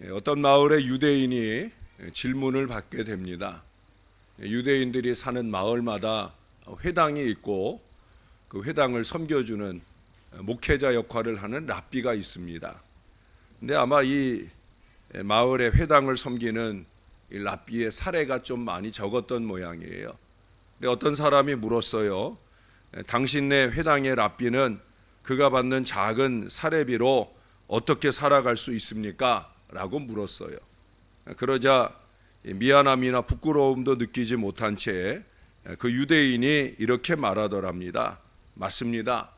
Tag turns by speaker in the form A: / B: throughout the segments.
A: 어떤 마을의 유대인이 질문을 받게 됩니다. 유대인들이 사는 마을마다 회당이 있고 그 회당을 섬겨주는 목회자 역할을 하는 랍비가 있습니다. 근데 아마 이 마을의 회당을 섬기는 이 랍비의 사례가 좀 많이 적었던 모양이에요. 근데 어떤 사람이 물었어요. 당신네 회당의 랍비는 그가 받는 작은 사례비로 어떻게 살아갈 수 있습니까? 라고 물었어요. 그러자 미안함이나 부끄러움도 느끼지 못한 채 그 유대인이 이렇게 말하더랍니다. 맞습니다.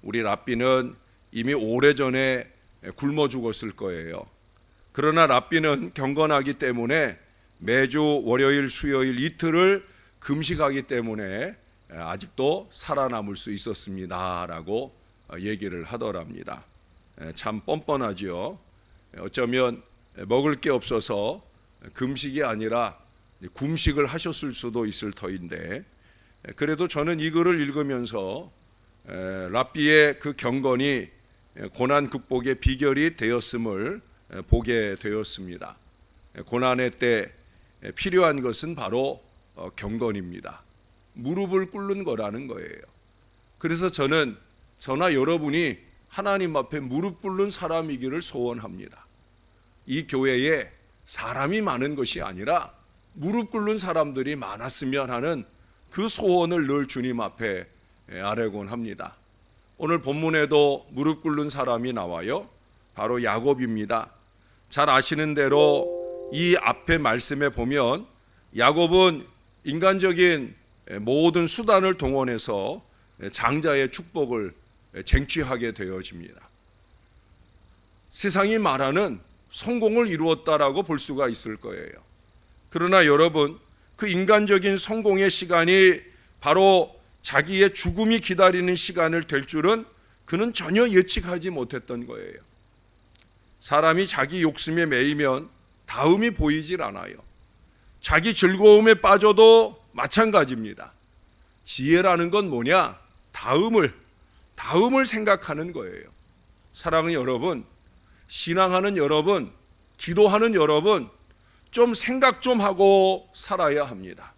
A: 우리 랍비는 이미 오래전에 굶어 죽었을 거예요. 그러나 랍비는 경건하기 때문에 매주 월요일, 수요일 이틀을 금식하기 때문에 아직도 살아남을 수 있었습니다. 라고 얘기를 하더랍니다. 참 뻔뻔하지요. 어쩌면 먹을 게 없어서 금식이 아니라 굶식을 하셨을 수도 있을 터인데, 그래도 저는 이 글을 읽으면서 랍비의 그 경건이 고난 극복의 비결이 되었음을 보게 되었습니다. 고난의 때 필요한 것은 바로 경건입니다. 무릎을 꿇는 거라는 거예요. 그래서 저는 저나 여러분이 하나님 앞에 무릎 꿇는 사람이기를 소원합니다. 이 교회에 사람이 많은 것이 아니라 무릎 꿇는 사람들이 많았으면 하는 그 소원을 늘 주님 앞에 아뢰곤 합니다. 오늘 본문에도 무릎 꿇는 사람이 나와요. 바로 야곱입니다. 잘 아시는 대로 이 앞에 말씀에 보면 야곱은 인간적인 모든 수단을 동원해서 장자의 축복을 쟁취하게 되어집니다. 세상이 말하는 성공을 이루었다라고 볼 수가 있을 거예요. 그러나 여러분, 그 인간적인 성공의 시간이 바로 자기의 죽음이 기다리는 시간을 될 줄은 그는 전혀 예측하지 못했던 거예요. 사람이 자기 욕심에 매이면 다음이 보이질 않아요. 자기 즐거움에 빠져도 마찬가지입니다. 지혜라는 건 뭐냐? 다음을 생각하는 거예요. 사랑하는 여러분, 신앙하는 여러분, 기도하는 여러분, 좀 생각 좀 하고 살아야 합니다.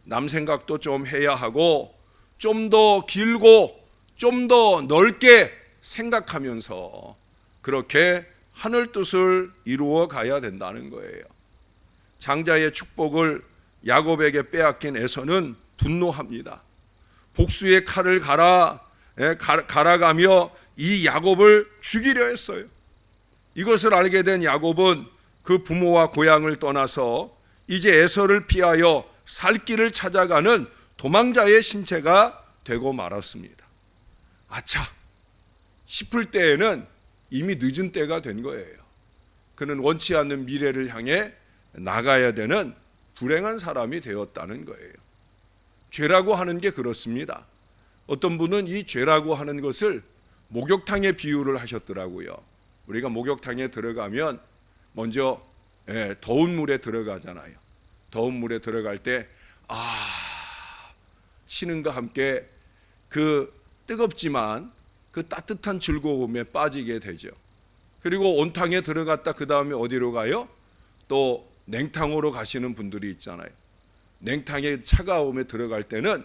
A: 남 생각도 좀 해야 하고 좀 더 길고 좀 더 넓게 생각하면서 그렇게 하늘 뜻을 이루어 가야 된다는 거예요. 장자의 축복을 야곱에게 빼앗긴 에서는 분노합니다. 복수의 칼을 갈아가며 이 야곱을 죽이려 했어요. 이것을 알게 된 야곱은 그 부모와 고향을 떠나서 이제 에서를 피하여 살 길을 찾아가는 도망자의 신체가 되고 말았습니다. 아차 싶을 때에는 이미 늦은 때가 된 거예요. 그는 원치 않는 미래를 향해 나가야 되는 불행한 사람이 되었다는 거예요. 죄라고 하는 게 그렇습니다. 어떤 분은 이 죄라고 하는 것을 목욕탕에 비유를 하셨더라고요. 우리가 목욕탕에 들어가면 먼저 더운 물에 들어가잖아요. 더운 물에 들어갈 때 신음과 함께 그 뜨겁지만 그 따뜻한 즐거움에 빠지게 되죠. 그리고 온탕에 들어갔다 그 다음에 어디로 가요? 또 냉탕으로 가시는 분들이 있잖아요. 냉탕의 차가움에 들어갈 때는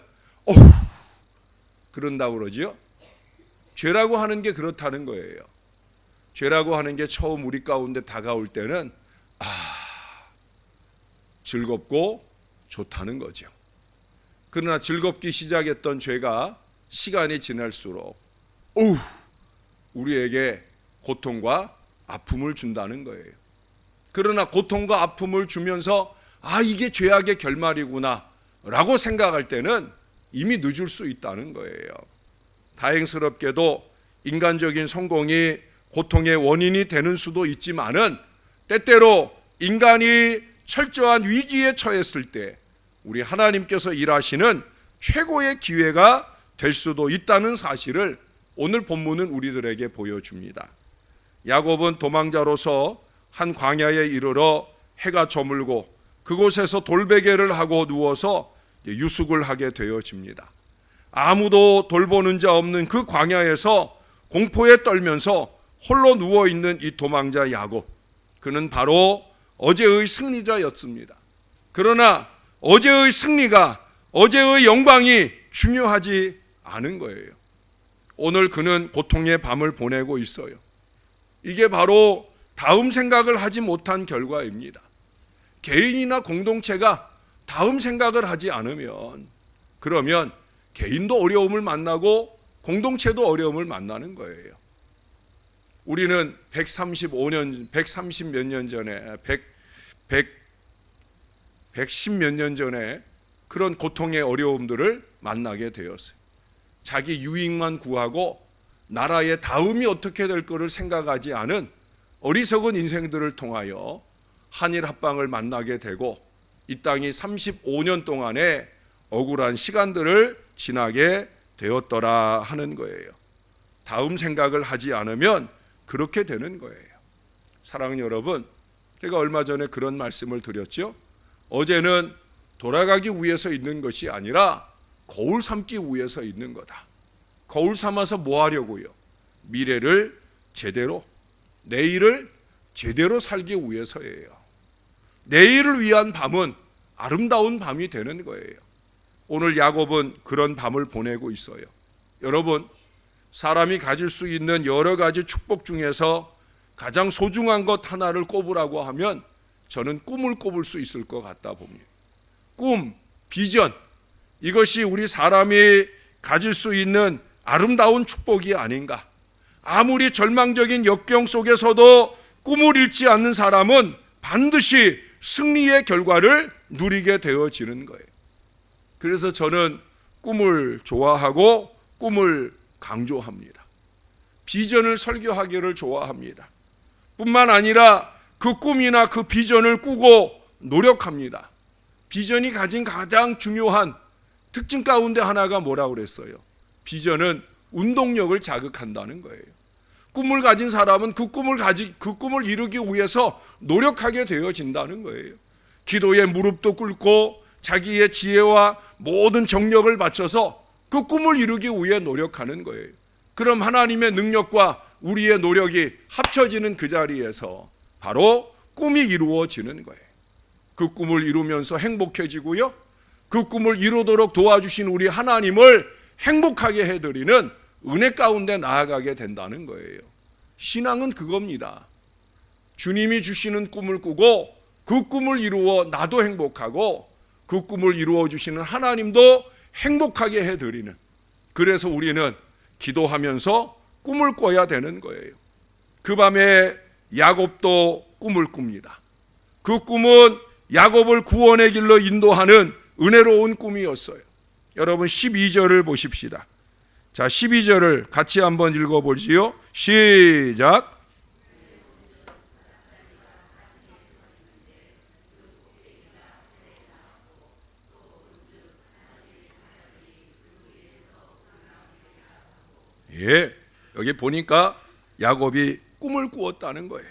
A: 그런다고 그러죠. 죄라고 하는 게 그렇다는 거예요. 죄라고 하는 게 처음 우리 가운데 다가올 때는 즐겁고 좋다는 거죠. 그러나 즐겁게 시작했던 죄가 시간이 지날수록 우리에게 고통과 아픔을 준다는 거예요. 그러나 고통과 아픔을 주면서 이게 죄악의 결말이구나 라고 생각할 때는 이미 늦을 수 있다는 거예요. 다행스럽게도 인간적인 성공이 고통의 원인이 되는 수도 있지만은 때때로 인간이 철저한 위기에 처했을 때 우리 하나님께서 일하시는 최고의 기회가 될 수도 있다는 사실을 오늘 본문은 우리들에게 보여줍니다. 야곱은 도망자로서 한 광야에 이르러 해가 저물고 그곳에서 돌베개를 하고 누워서 유숙을 하게 되어집니다. 아무도 돌보는 자 없는 그 광야에서 공포에 떨면서 홀로 누워있는 이 도망자 야곱, 그는 바로 어제의 승리자였습니다. 그러나 어제의 승리가, 어제의 영광이 중요하지 않은 거예요. 오늘 그는 고통의 밤을 보내고 있어요. 이게 바로 다음 생각을 하지 못한 결과입니다. 개인이나 공동체가 다음 생각을 하지 않으면, 그러면 개인도 어려움을 만나고 공동체도 어려움을 만나는 거예요. 우리는 130 몇 년 전에, 110 몇 년 전에 그런 고통의 어려움들을 만나게 되었어요. 자기 유익만 구하고 나라의 다음이 어떻게 될 거를 생각하지 않은 어리석은 인생들을 통하여 한일 합방을 만나게 되고 이 땅이 35년 동안의 억울한 시간들을 지나게 되었더라 하는 거예요. 다음 생각을 하지 않으면 그렇게 되는 거예요. 사랑하는 여러분, 제가 얼마 전에 그런 말씀을 드렸죠. 어제는 돌아가기 위해서 있는 것이 아니라 거울 삼기 위해서 있는 거다. 거울 삼아서 뭐 하려고요? 미래를 제대로, 내일을 제대로 살기 위해서예요. 내일을 위한 밤은 아름다운 밤이 되는 거예요. 오늘 야곱은 그런 밤을 보내고 있어요. 여러분, 사람이 가질 수 있는 여러 가지 축복 중에서 가장 소중한 것 하나를 꼽으라고 하면 저는 꿈을 꼽을 수 있을 것 같다 봅니다. 꿈, 비전, 이것이 우리 사람이 가질 수 있는 아름다운 축복이 아닌가. 아무리 절망적인 역경 속에서도 꿈을 잃지 않는 사람은 반드시 승리의 결과를 누리게 되어지는 거예요. 그래서 저는 꿈을 좋아하고 꿈을 강조합니다. 비전을 설교하기를 좋아합니다. 뿐만 아니라 그 꿈이나 그 비전을 꾸고 노력합니다. 비전이 가진 가장 중요한 특징 가운데 하나가 뭐라고 그랬어요? 비전은 운동력을 자극한다는 거예요. 꿈을 가진 사람은 그 꿈을 이루기 위해서 노력하게 되어진다는 거예요. 기도에 무릎도 꿇고 자기의 지혜와 모든 정력을 바쳐서 그 꿈을 이루기 위해 노력하는 거예요. 그럼 하나님의 능력과 우리의 노력이 합쳐지는 그 자리에서 바로 꿈이 이루어지는 거예요. 그 꿈을 이루면서 행복해지고요. 그 꿈을 이루도록 도와주신 우리 하나님을 행복하게 해드리는 은혜 가운데 나아가게 된다는 거예요. 신앙은 그겁니다. 주님이 주시는 꿈을 꾸고 그 꿈을 이루어 나도 행복하고 그 꿈을 이루어 주시는 하나님도 행복하게 해드리는, 그래서 우리는 기도하면서 꿈을 꿔야 되는 거예요. 그 밤에 야곱도 꿈을 꿉니다. 그 꿈은 야곱을 구원의 길로 인도하는 은혜로운 꿈이었어요. 여러분 12절을 보십시다. 자, 12절을 같이 한번 읽어보지요. 시작. 예, 여기 보니까 야곱이 꿈을 꾸었다는 거예요.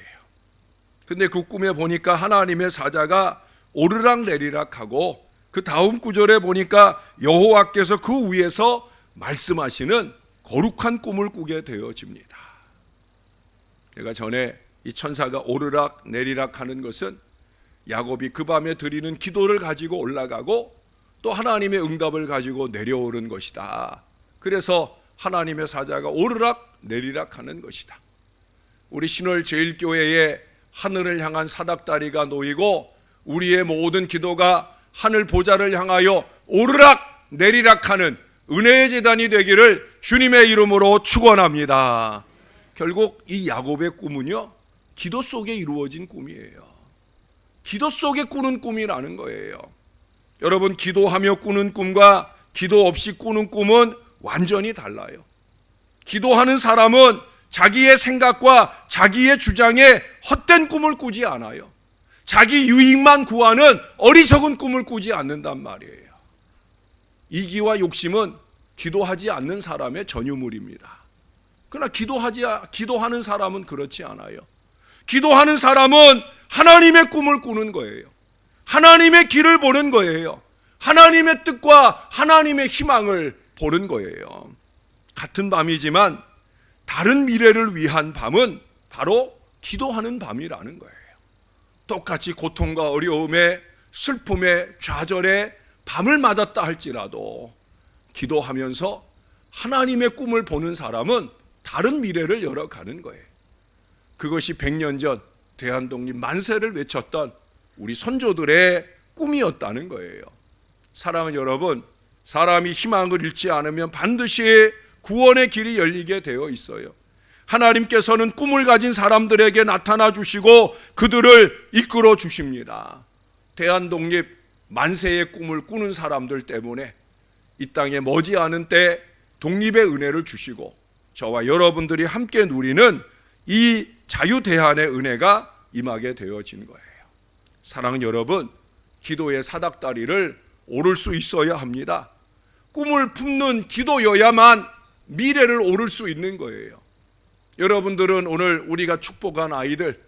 A: 근데 그 꿈에 보니까 하나님의 사자가 오르락 내리락 하고 그 다음 구절에 보니까 여호와께서 그 위에서 말씀하시는 거룩한 꿈을 꾸게 되어집니다. 제가 전에 이 천사가 오르락 내리락 하는 것은 야곱이 그 밤에 드리는 기도를 가지고 올라가고 또 하나님의 응답을 가지고 내려오는 것이다. 그래서 하나님의 사자가 오르락 내리락 하는 것이다. 우리 신월 제일교회에 하늘을 향한 사닥다리가 놓이고 우리의 모든 기도가 하늘 보좌를 향하여 오르락 내리락 하는 은혜의 제단이 되기를 주님의 이름으로 축원합니다. 결국 이 야곱의 꿈은요, 기도 속에 이루어진 꿈이에요. 기도 속에 꾸는 꿈이라는 거예요. 여러분, 기도하며 꾸는 꿈과 기도 없이 꾸는 꿈은 완전히 달라요. 기도하는 사람은 자기의 생각과 자기의 주장에 헛된 꿈을 꾸지 않아요. 자기 유익만 구하는 어리석은 꿈을 꾸지 않는단 말이에요. 이기와 욕심은 기도하지 않는 사람의 전유물입니다. 그러나 기도하는 사람은 그렇지 않아요. 기도하는 사람은 하나님의 꿈을 꾸는 거예요. 하나님의 길을 보는 거예요. 하나님의 뜻과 하나님의 희망을 보는 거예요. 같은 밤이지만 다른 미래를 위한 밤은 바로 기도하는 밤이라는 거예요. 똑같이 고통과 어려움에 슬픔에 좌절에 밤을 맞았다 할지라도 기도하면서 하나님의 꿈을 보는 사람은 다른 미래를 열어가는 거예요. 그것이 100년 전 대한독립 만세를 외쳤던 우리 선조들의 꿈이었다는 거예요. 사랑하는 여러분, 사람이 희망을 잃지 않으면 반드시 구원의 길이 열리게 되어 있어요. 하나님께서는 꿈을 가진 사람들에게 나타나 주시고 그들을 이끌어 주십니다. 대한독립 만세의 꿈을 꾸는 사람들 때문에 이 땅에 머지않은 때 독립의 은혜를 주시고 저와 여러분들이 함께 누리는 이 자유대한의 은혜가 임하게 되어진 거예요. 사랑하는 여러분, 기도의 사닥다리를 오를 수 있어야 합니다. 꿈을 품는 기도여야만 미래를 오를 수 있는 거예요. 여러분들은 오늘 우리가 축복한 아이들,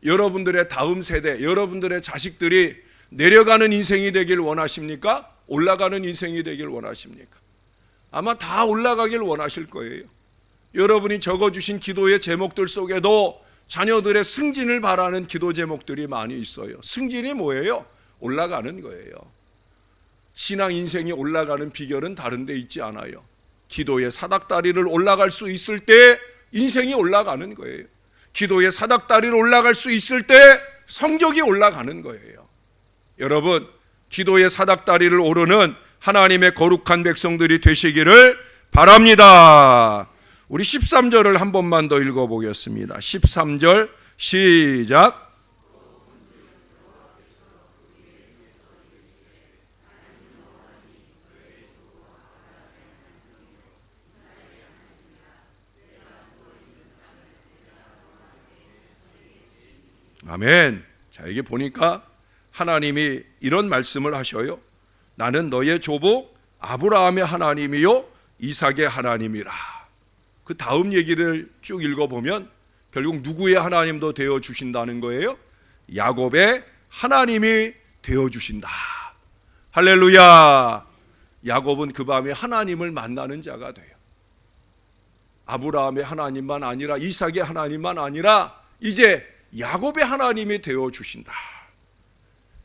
A: 여러분들의 다음 세대, 여러분들의 자식들이 내려가는 인생이 되길 원하십니까? 올라가는 인생이 되길 원하십니까? 아마 다 올라가길 원하실 거예요. 여러분이 적어주신 기도의 제목들 속에도 자녀들의 승진을 바라는 기도 제목들이 많이 있어요. 승진이 뭐예요? 올라가는 거예요. 신앙 인생이 올라가는 비결은 다른 데 있지 않아요. 기도의 사닥다리를 올라갈 수 있을 때 인생이 올라가는 거예요. 기도의 사닥다리를 올라갈 수 있을 때 성적이 올라가는 거예요. 여러분, 기도의 사닥다리를 오르는 하나님의 거룩한 백성들이 되시기를 바랍니다. 우리 13절을 한 번만 더 읽어보겠습니다. 13절 시작. 아멘. 자, 이게 보니까 하나님이 이런 말씀을 하셔요. 나는 너의 조부 아브라함의 하나님이요 이삭의 하나님이라. 그 다음 얘기를 쭉 읽어보면 결국 누구의 하나님도 되어주신다는 거예요? 야곱의 하나님이 되어주신다. 할렐루야. 야곱은 그 밤에 하나님을 만나는 자가 돼요. 아브라함의 하나님만 아니라 이삭의 하나님만 아니라 이제 야곱의 하나님이 되어주신다.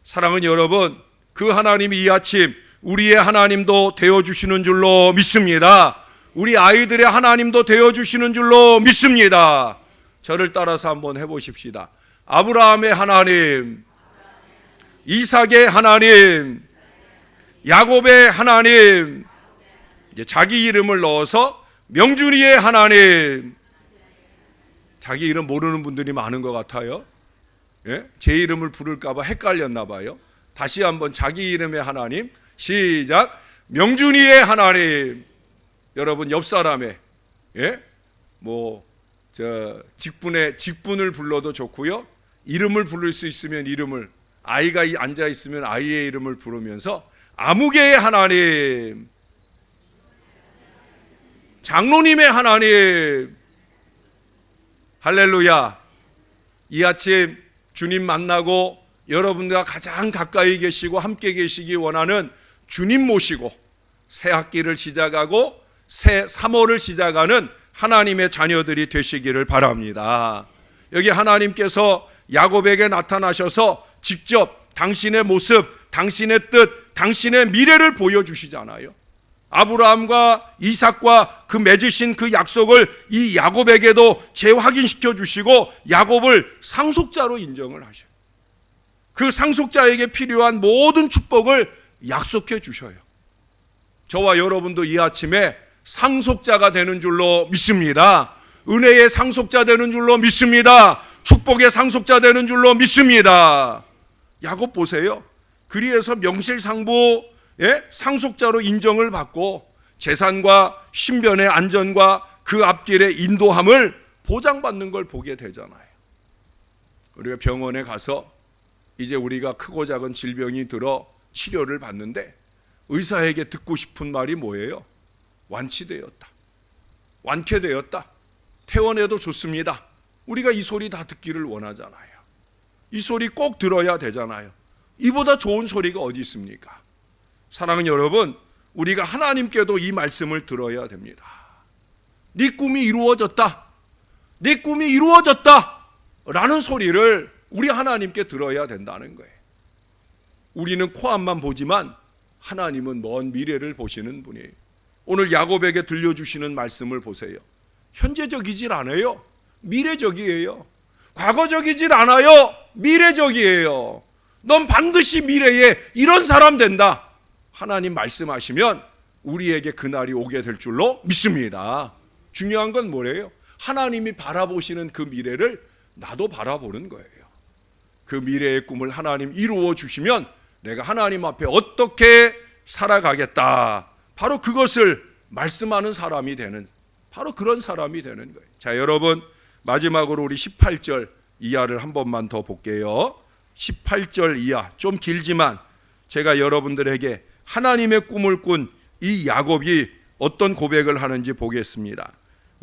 A: 사랑하는 여러분, 그 하나님이 이 아침 우리의 하나님도 되어주시는 줄로 믿습니다. 우리 아이들의 하나님도 되어주시는 줄로 믿습니다. 저를 따라서 한번 해보십시다. 아브라함의 하나님, 이삭의 하나님, 야곱의 하나님. 이제 자기 이름을 넣어서 명준이의 하나님. 자기 이름 모르는 분들이 많은 것 같아요. 예? 제 이름을 부를까 봐 헷갈렸나 봐요. 다시 한번 자기 이름의 하나님 시작. 명준이의 하나님. 여러분 옆 사람의 직분을 불러도 좋고요. 이름을 부를 수 있으면 이름을, 아이가 앉아 있으면 아이의 이름을 부르면서 아무개의 하나님, 장로님의 하나님. 할렐루야. 이 아침 주님 만나고 여러분과 가장 가까이 계시고 함께 계시기 원하는 주님 모시고 새 학기를 시작하고 새 3월을 시작하는 하나님의 자녀들이 되시기를 바랍니다. 여기 하나님께서 야곱에게 나타나셔서 직접 당신의 모습, 당신의 뜻, 당신의 미래를 보여주시잖아요. 아브라함과 이삭과 그 맺으신 그 약속을 이 야곱에게도 재확인시켜 주시고 야곱을 상속자로 인정을 하셔요. 그 상속자에게 필요한 모든 축복을 약속해 주셔요. 저와 여러분도 이 아침에 상속자가 되는 줄로 믿습니다. 은혜의 상속자 되는 줄로 믿습니다. 축복의 상속자 되는 줄로 믿습니다. 야곱 보세요. 그리해서 명실상부 상속자로 인정을 받고 재산과 신변의 안전과 그 앞길의 인도함을 보장받는 걸 보게 되잖아요. 우리가 병원에 가서 이제 우리가 크고 작은 질병이 들어 치료를 받는데 의사에게 듣고 싶은 말이 뭐예요? 완치되었다, 완쾌되었다, 퇴원해도 좋습니다. 우리가 이 소리 다 듣기를 원하잖아요. 이 소리 꼭 들어야 되잖아요. 이보다 좋은 소리가 어디 있습니까? 사랑하는 여러분, 우리가 하나님께도 이 말씀을 들어야 됩니다. 네 꿈이 이루어졌다, 네 꿈이 이루어졌다 라는 소리를 우리 하나님께 들어야 된다는 거예요. 우리는 코앞만 보지만 하나님은 먼 미래를 보시는 분이에요. 오늘 야곱에게 들려주시는 말씀을 보세요. 현재적이질 않아요. 미래적이에요. 과거적이질 않아요. 미래적이에요. 넌 반드시 미래에 이런 사람 된다. 하나님 말씀하시면 우리에게 그날이 오게 될 줄로 믿습니다. 중요한 건 뭐래요? 하나님이 바라보시는 그 미래를 나도 바라보는 거예요. 그 미래의 꿈을 하나님 이루어 주시면 내가 하나님 앞에 어떻게 살아가겠다. 바로 그것을 말씀하는 사람이 되는, 바로 그런 사람이 되는 거예요. 자, 여러분, 마지막으로 우리 18절 이하를 한 번만 더 볼게요. 18절 이하, 좀 길지만 제가 여러분들에게 하나님의 꿈을 꾼 이 야곱이 어떤 고백을 하는지 보겠습니다.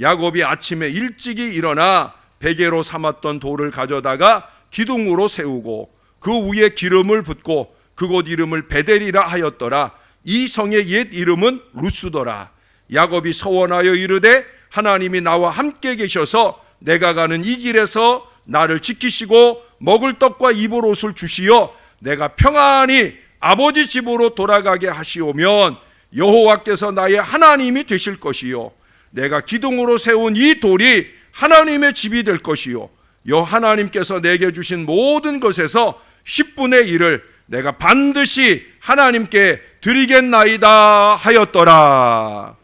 A: 야곱이 아침에 일찍이 일어나 베개로 삼았던 돌을 가져다가 기둥으로 세우고 그 위에 기름을 붓고 그곳 이름을 베델이라 하였더라. 이 성의 옛 이름은 루스더라. 야곱이 서원하여 이르되 하나님이 나와 함께 계셔서 내가 가는 이 길에서 나를 지키시고 먹을 떡과 입을 옷을 주시어 내가 평안히 아버지 집으로 돌아가게 하시오면 여호와께서 나의 하나님이 되실 것이요 내가 기둥으로 세운 이 돌이 하나님의 집이 될 것이요 여 하나님께서 내게 주신 모든 것에서 10분의 1을 내가 반드시 하나님께 드리겠나이다 하였더라.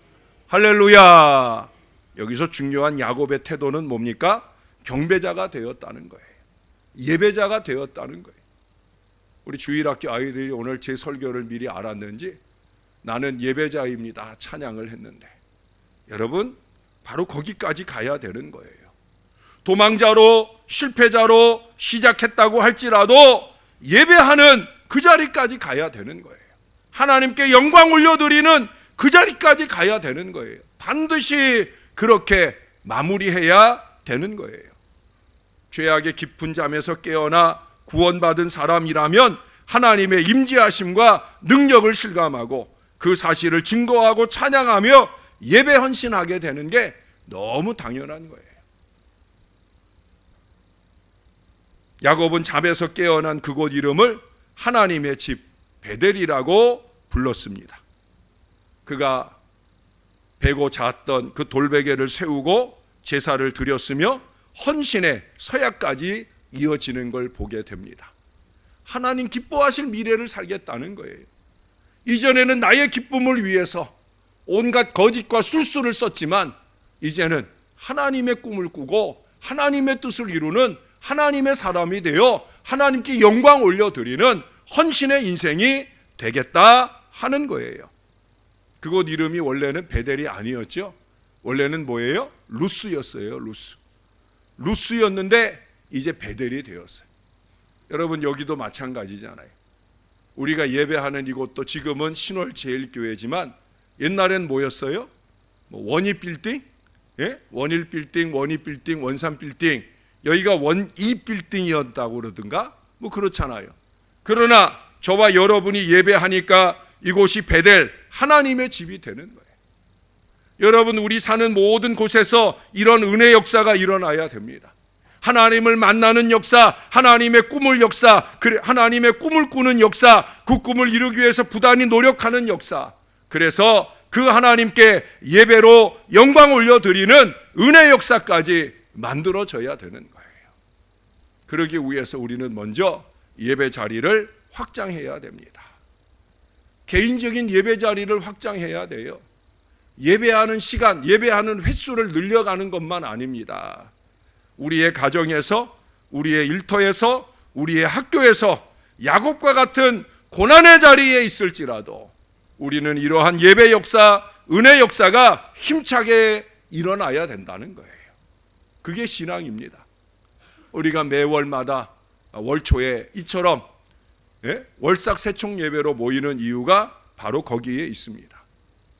A: 할렐루야. 여기서 중요한 야곱의 태도는 뭡니까? 경배자가 되었다는 거예요. 예배자가 되었다는 거예요. 우리 주일학교 아이들이 오늘 제 설교를 미리 알았는지 나는 예배자입니다 찬양을 했는데, 여러분 바로 거기까지 가야 되는 거예요. 도망자로 실패자로 시작했다고 할지라도 예배하는 그 자리까지 가야 되는 거예요. 하나님께 영광 올려드리는 그 자리까지 가야 되는 거예요. 반드시 그렇게 마무리해야 되는 거예요. 죄악의 깊은 잠에서 깨어나 구원받은 사람이라면 하나님의 임재하심과 능력을 실감하고 그 사실을 증거하고 찬양하며 예배 헌신하게 되는 게 너무 당연한 거예요. 야곱은 잠에서 깨어난 그곳 이름을 하나님의 집 베델이라고 불렀습니다. 그가 베고 잤던 그 돌베개를 세우고 제사를 드렸으며 헌신의 서약까지 이어지는 걸 보게 됩니다. 하나님 기뻐하실 미래를 살겠다는 거예요. 이전에는 나의 기쁨을 위해서 온갖 거짓과 술수를 썼지만 이제는 하나님의 꿈을 꾸고 하나님의 뜻을 이루는 하나님의 사람이 되어 하나님께 영광 올려드리는 헌신의 인생이 되겠다 하는 거예요. 그곳 이름이 원래는 베델이 아니었죠. 원래는 뭐예요? 루스였어요. 루스였는데 이제 베델이 되었어요. 여러분 여기도 마찬가지잖아요. 우리가 예배하는 이곳도 지금은 신월제일교회지만 옛날엔 뭐였어요? 원이빌딩? 예? 원일빌딩, 원이빌딩, 원산빌딩. 여기가 원이빌딩이었다고 그러든가? 그렇잖아요. 그러나 저와 여러분이 예배하니까 이곳이 베델, 하나님의 집이 되는 거예요. 여러분 우리 사는 모든 곳에서 이런 은혜 역사가 일어나야 됩니다. 하나님을 만나는 역사, 하나님의 꿈을 역사, 하나님의 꿈을 꾸는 역사, 그 꿈을 이루기 위해서 부단히 노력하는 역사. 그래서 그 하나님께 예배로 영광 올려드리는 은혜 역사까지 만들어져야 되는 거예요. 그러기 위해서 우리는 먼저 예배 자리를 확장해야 됩니다. 개인적인 예배 자리를 확장해야 돼요. 예배하는 시간, 예배하는 횟수를 늘려가는 것만 아닙니다. 우리의 가정에서, 우리의 일터에서, 우리의 학교에서 야곱과 같은 고난의 자리에 있을지라도 우리는 이러한 예배 역사, 은혜 역사가 힘차게 일어나야 된다는 거예요. 그게 신앙입니다. 우리가 매월마다 월초에 이처럼 월삭새총 예배로 모이는 이유가 바로 거기에 있습니다.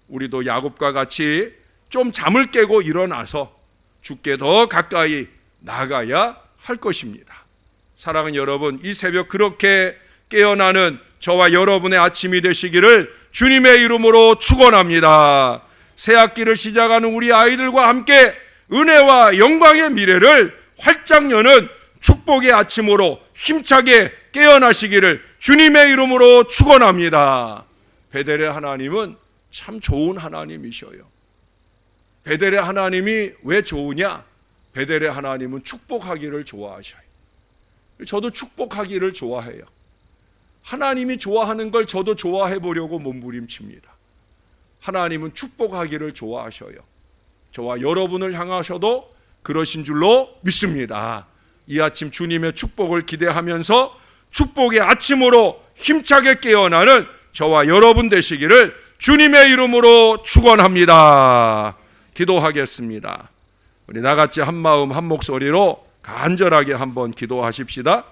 A: 우리도 야곱과 같이 좀 잠을 깨고 일어나서 주께 더 가까이 나가야 할 것입니다. 사랑하는 여러분, 이 새벽 그렇게 깨어나는 저와 여러분의 아침이 되시기를 주님의 이름으로 축원합니다. 새 학기를 시작하는 우리 아이들과 함께 은혜와 영광의 미래를 활짝 여는 축복의 아침으로 힘차게 깨어나시기를 주님의 이름으로 축원합니다. 베델의 하나님은 참 좋은 하나님이셔요. 베델의 하나님이 왜 좋으냐? 베델의 하나님은 축복하기를 좋아하셔요. 저도 축복하기를 좋아해요. 하나님이 좋아하는 걸 저도 좋아해 보려고 몸부림칩니다. 하나님은 축복하기를 좋아하셔요. 저와 여러분을 향하셔도 그러신 줄로 믿습니다. 이 아침 주님의 축복을 기대하면서 축복의 아침으로 힘차게 깨어나는 저와 여러분 되시기를 주님의 이름으로 축원합니다. 기도하겠습니다. 우리 나같이 한 마음 한 목소리로 간절하게 한번 기도하십시다.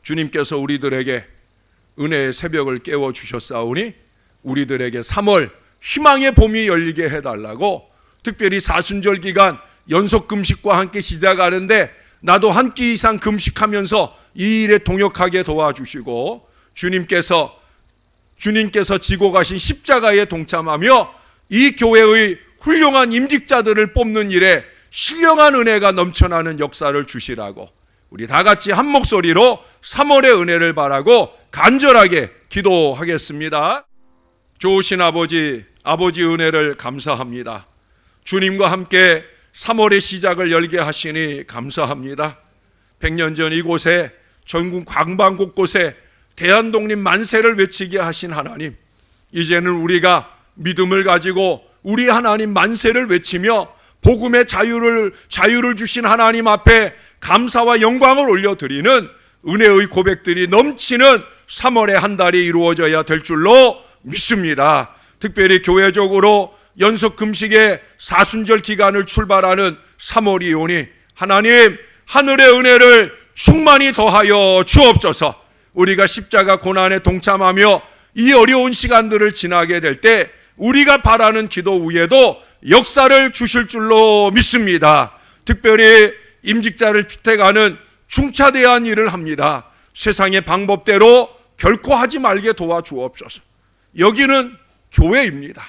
A: 주님께서 우리들에게 은혜의 새벽을 깨워주셨사오니 우리들에게 3월 희망의 봄이 열리게 해달라고, 특별히 사순절 기간 연속 금식과 함께 시작하는데 나도 한 끼 이상 금식하면서 이 일에 동역하게 도와주시고, 주님께서 지고 가신 십자가에 동참하며 이 교회의 훌륭한 임직자들을 뽑는 일에 신령한 은혜가 넘쳐나는 역사를 주시라고 우리 다 같이 한 목소리로 3월의 은혜를 바라고 간절하게 기도하겠습니다. 좋으신 아버지 은혜를 감사합니다. 주님과 함께 3월의 시작을 열게 하시니 감사합니다. 100년 전 이곳에 전국 광방 곳곳에 대한독립 만세를 외치게 하신 하나님, 이제는 우리가 믿음을 가지고 우리 하나님 만세를 외치며 복음의 자유를 주신 하나님 앞에 감사와 영광을 올려드리는 은혜의 고백들이 넘치는 3월의 한 달이 이루어져야 될 줄로 믿습니다. 특별히 교회적으로 연속 금식의 사순절 기간을 출발하는 3월이 오니 하나님 하늘의 은혜를 충만히 더하여 주옵소서. 우리가 십자가 고난에 동참하며 이 어려운 시간들을 지나게 될 때 우리가 바라는 기도 위에도 역사를 주실 줄로 믿습니다. 특별히 임직자를 피택하는 중차대한 일을 합니다. 세상의 방법대로 결코 하지 말게 도와주옵소서. 여기는 교회입니다.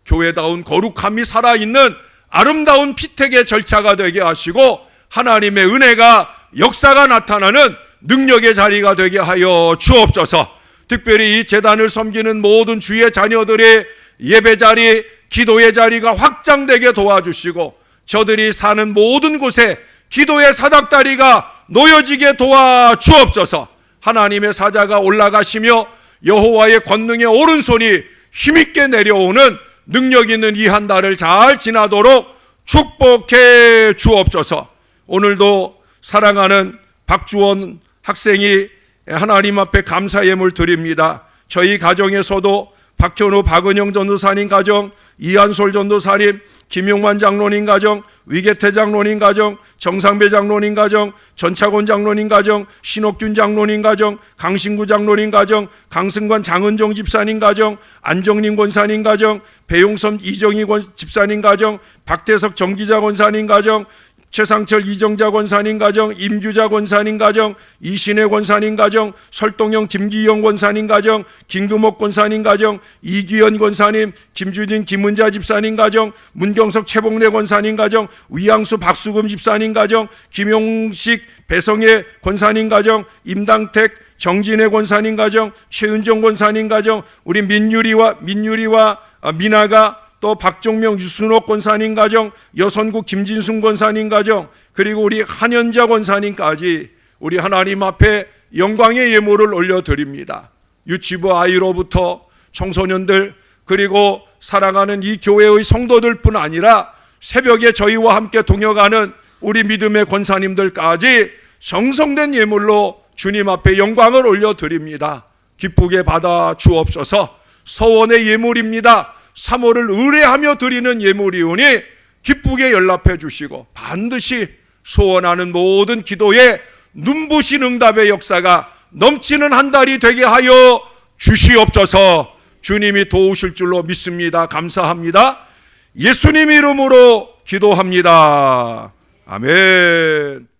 A: 교회다운 거룩함이 살아있는 아름다운 피택의 절차가 되게 하시고 하나님의 은혜가 역사가 나타나는 능력의 자리가 되게 하여 주옵소서. 특별히 이 재단을 섬기는 모든 주의 자녀들의 예배 자리, 기도의 자리가 확장되게 도와주시고 저들이 사는 모든 곳에 기도의 사닥다리가 놓여지게 도와주옵소서. 하나님의 사자가 올라가시며 여호와의 권능의 오른손이 힘있게 내려오는 능력 있는 이 한 달을 잘 지나도록 축복해 주옵소서. 오늘도 사랑하는 박주원 학생이 하나님 앞에 감사 예물 드립니다. 저희 가정에서도 박현우 박은영 전도사님 가정, 이한솔 전도사님, 김용만 장로님 가정, 위계태 장로님 가정, 정상배 장로님 가정, 전차곤 장로님 가정, 신옥균 장로님 가정, 강신구 장로님 가정, 강승관 장은정 집사님 가정, 안정림 권사님 가정, 배용섬 이정희 집사님 가정, 박태석 정기자 권사님 가정, 최상철 이정자 권사님 가정, 임규자 권사님 가정, 이신혜 권사님 가정, 설동영 김기영 권사님 가정, 김금옥 권사님 가정, 이기현 권사님, 김주진 김은자 집사님 가정, 문경석 최봉래 권사님 가정, 위양수 박수금 집사님 가정, 김용식 배성혜 권사님 가정, 임당택 정진혜 권사님 가정, 최은정 권사님 가정, 우리 민유리와 미나가 또 박종명 유순옥 권사님 가정, 여선구 김진순 권사님 가정, 그리고 우리 한현자 권사님까지 우리 하나님 앞에 영광의 예물을 올려드립니다. 유치부 아이로부터 청소년들, 그리고 사랑하는 이 교회의 성도들뿐 아니라 새벽에 저희와 함께 동역하는 우리 믿음의 권사님들까지 정성된 예물로 주님 앞에 영광을 올려드립니다. 기쁘게 받아 주옵소서. 서원의 예물입니다. 3월을 의뢰하며 드리는 예물이오니 기쁘게 연락해 주시고 반드시 소원하는 모든 기도에 눈부신 응답의 역사가 넘치는 한 달이 되게 하여 주시옵소서. 주님이 도우실 줄로 믿습니다. 감사합니다. 예수님 이름으로 기도합니다. 아멘.